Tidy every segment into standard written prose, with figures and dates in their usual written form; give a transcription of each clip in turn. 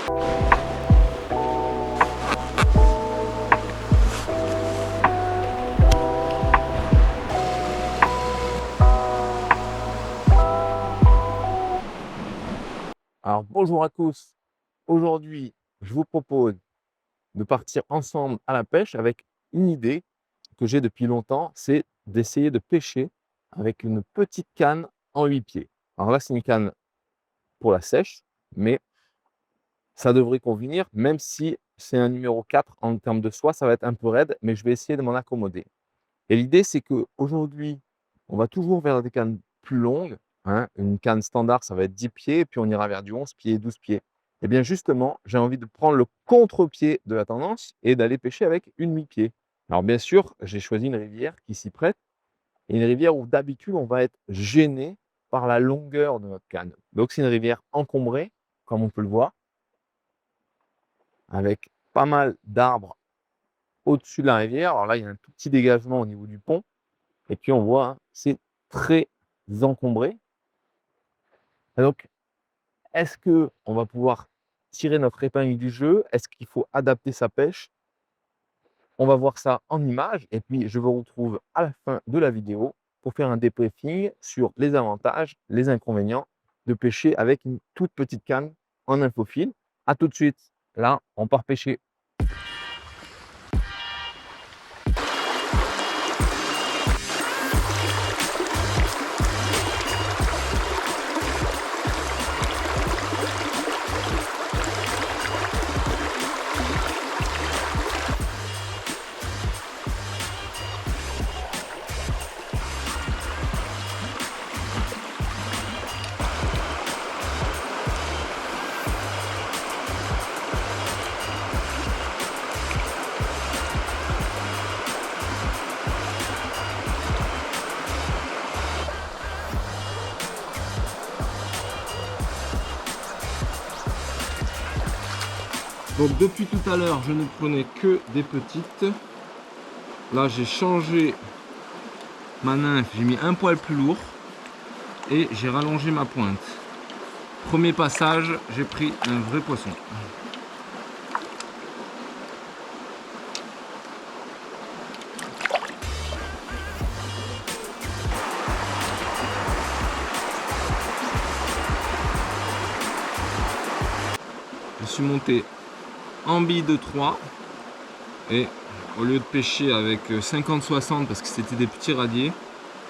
Alors bonjour à tous, aujourd'hui je vous propose de partir ensemble à la pêche avec une idée que j'ai depuis longtemps, c'est d'essayer de pêcher avec une petite canne en 8 pieds. Alors là c'est une canne pour la sèche, mais ça devrait convenir, même si c'est un numéro 4 en termes de soie, ça va être un peu raide, mais je vais essayer de m'en accommoder. Et l'idée c'est qu'aujourd'hui, on va toujours vers des cannes plus longues, hein. Une canne standard, ça va être 10 pieds, puis on ira vers du 11 pieds, 12 pieds. Et bien justement, j'ai envie de prendre le contre-pied de la tendance et d'aller pêcher avec une 8 pieds. Alors bien sûr, j'ai choisi une rivière qui s'y prête, et une rivière où d'habitude on va être gêné par la longueur de notre canne. Donc c'est une rivière encombrée, comme on peut le voir, avec pas mal d'arbres au-dessus de la rivière. Alors là, il y a un tout petit dégagement au niveau du pont. Et puis on voit, hein, c'est très encombré. Et donc, est-ce qu'on va pouvoir tirer notre épingle du jeu? Est-ce qu'il faut adapter sa pêche? On va voir ça en images et puis je vous retrouve à la fin de la vidéo pour faire un débriefing sur les avantages, les inconvénients de pêcher avec une toute petite canne en infophile. À tout de suite, là, on part pêcher. Donc depuis tout à l'heure, je ne prenais que des petites. Là, j'ai changé ma nymphe, j'ai mis un poil plus lourd et j'ai rallongé ma pointe. Premier passage, j'ai pris un vrai poisson. Je suis monté en bille de 3 et au lieu de pêcher avec 50-60 parce que c'était des petits radiers,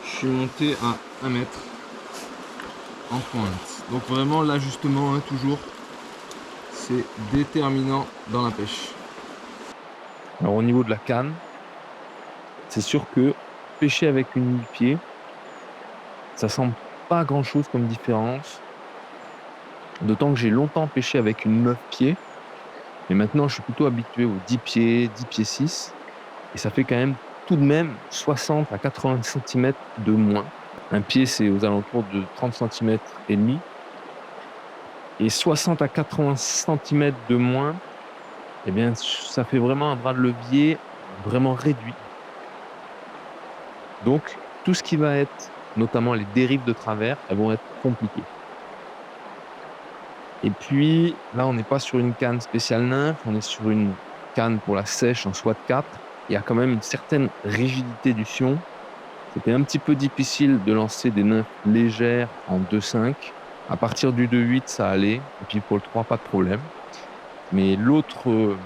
je suis monté à 1 mètre en pointe. Donc vraiment l'ajustement, hein, toujours, c'est déterminant dans la pêche. Alors au niveau de la canne, c'est sûr que pêcher avec une 8 pieds, ça semble pas grand chose comme différence. D'autant que j'ai longtemps pêché avec une 9 pieds. Mais maintenant, je suis plutôt habitué aux 10 pieds, 10 pieds 6. Et ça fait quand même tout de même 60 à 80 cm de moins. Un pied, c'est aux alentours de 30 cm et demi. Et 60 à 80 cm de moins, eh bien, ça fait vraiment un bras de levier vraiment réduit. Donc, tout ce qui va être, notamment les dérives de travers, elles vont être compliquées. Et puis, là, on n'est pas sur une canne spéciale nymphe, on est sur une canne pour la sèche en SWAT 4. Il y a quand même une certaine rigidité du sion. C'était un petit peu difficile de lancer des nymphes légères en 2,5. À partir du 2,8, ça allait. Et puis pour le 3, pas de problème. Mais l'autre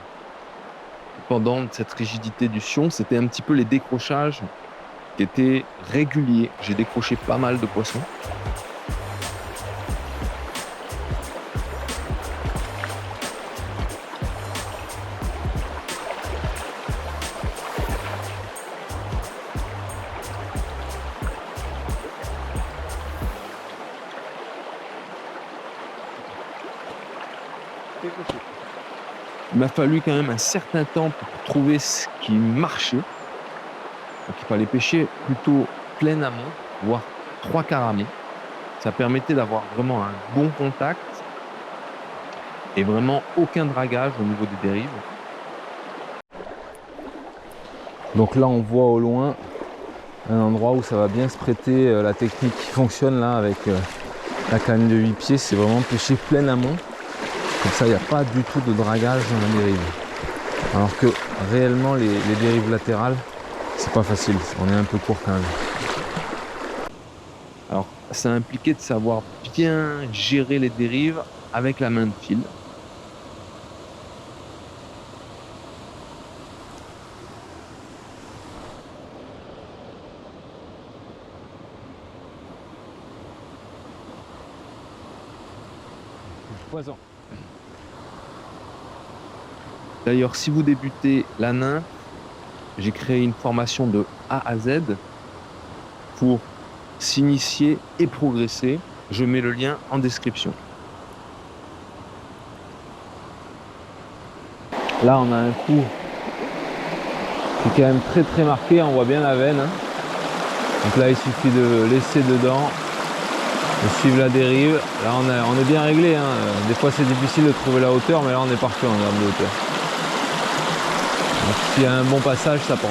pendant de cette rigidité du sion, c'était un petit peu les décrochages qui étaient réguliers. J'ai décroché pas mal de poissons. Il m'a fallu quand même un certain temps pour trouver ce qui marchait. Donc il fallait pêcher plutôt plein amont, voire 3/4 amont. Ça permettait d'avoir vraiment un bon contact et vraiment aucun dragage au niveau des dérives. Donc là on voit au loin un endroit où ça va bien se prêter, la technique qui fonctionne là avec la canne de 8 pieds, c'est vraiment pêcher plein amont. Comme ça, il n'y a pas du tout de dragage dans la dérive. Alors que réellement, les dérives latérales, c'est pas facile. On est un peu court quand même. Alors, ça impliquait de savoir bien gérer les dérives avec la main de fil. Poisson. D'ailleurs, si vous débutez la nymphe, j'ai créé une formation de A à Z pour s'initier et progresser. Je mets le lien en description. Là, on a un coup qui est quand même très marqué. On voit bien la veine. Hein. Donc là, il suffit de laisser dedans, de suivre la dérive. Là, on est bien réglé. Hein. Des fois, c'est difficile de trouver la hauteur, mais là, on est parfait en termes de hauteur. Donc, s'il y a un bon passage, ça prend.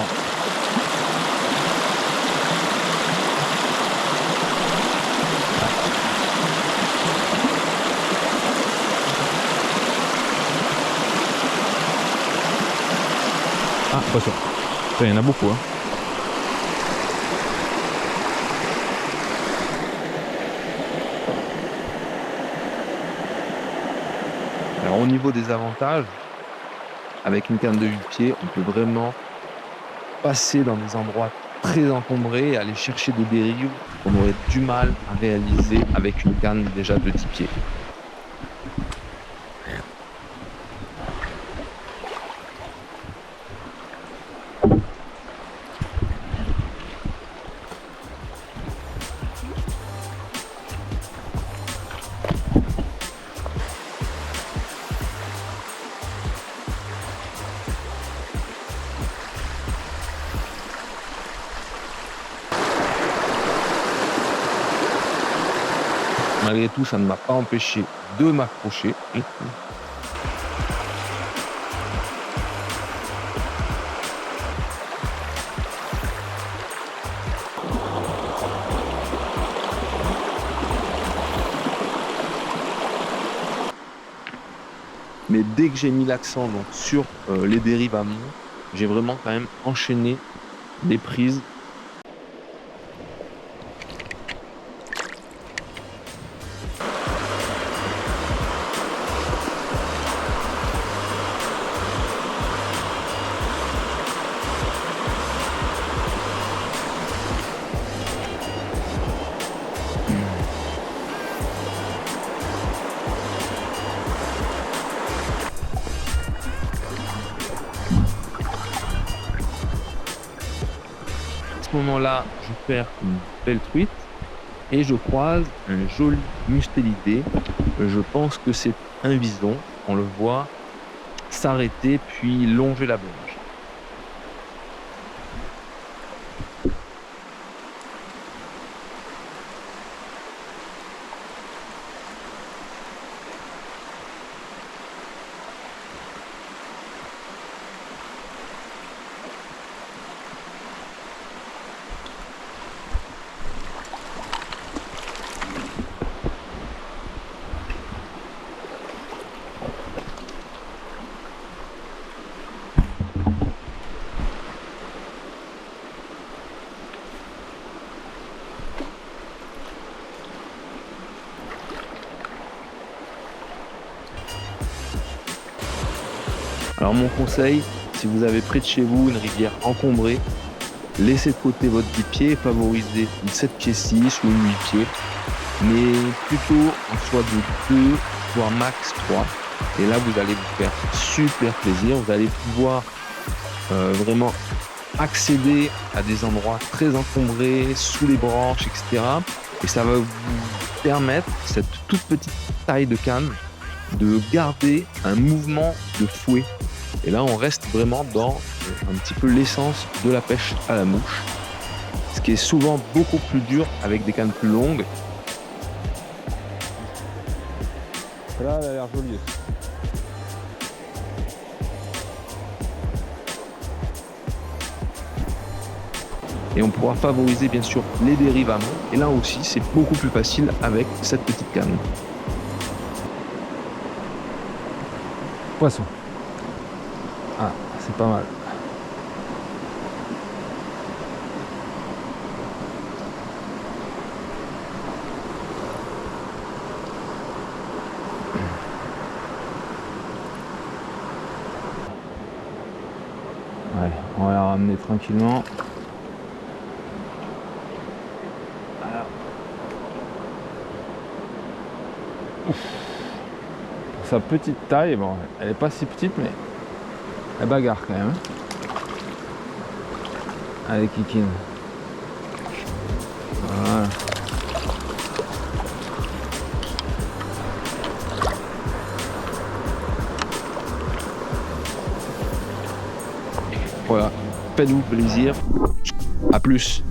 Ah, attention. Il y en a beaucoup. Hein. Alors, au niveau des avantages, avec une canne de 8 pieds, on peut vraiment passer dans des endroits très encombrés et aller chercher des dérives qu'on aurait du mal à réaliser avec une canne déjà de 10 pieds. Malgré tout, ça ne m'a pas empêché de m'accrocher. Mais dès que j'ai mis l'accent donc, sur les dérives amont, j'ai vraiment quand même enchaîné les prises. À ce moment-là, je perds une belle truite et je croise un joli mustélidé. Je pense que c'est un vison. On le voit s'arrêter puis longer la berge. Alors mon conseil, si vous avez près de chez vous une rivière encombrée, laissez de côté votre 10 pieds et favorisez une 7 pieds 6 ou une 8 pieds, mais plutôt en soit de 2 voire max 3. Et là vous allez vous faire super plaisir, vous allez pouvoir vraiment accéder à des endroits très encombrés, sous les branches, etc. Et ça va vous permettre, cette toute petite taille de canne, de garder un mouvement de fouet. Et là, on reste vraiment dans un petit peu l'essence de la pêche à la mouche, ce qui est souvent beaucoup plus dur avec des cannes plus longues. Là, elle a l'air jolie. Et on pourra favoriser bien sûr les dérives amont. Et là aussi, c'est beaucoup plus facile avec cette petite canne. Poisson. Ah, c'est pas mal. Ouais, on va la ramener tranquillement. Voilà. Ouf. Pour sa petite taille, bon, elle est pas si petite, mais elle bagarre quand même. Allez, kikine. Voilà. Voilà, faites-vous plaisir. À plus.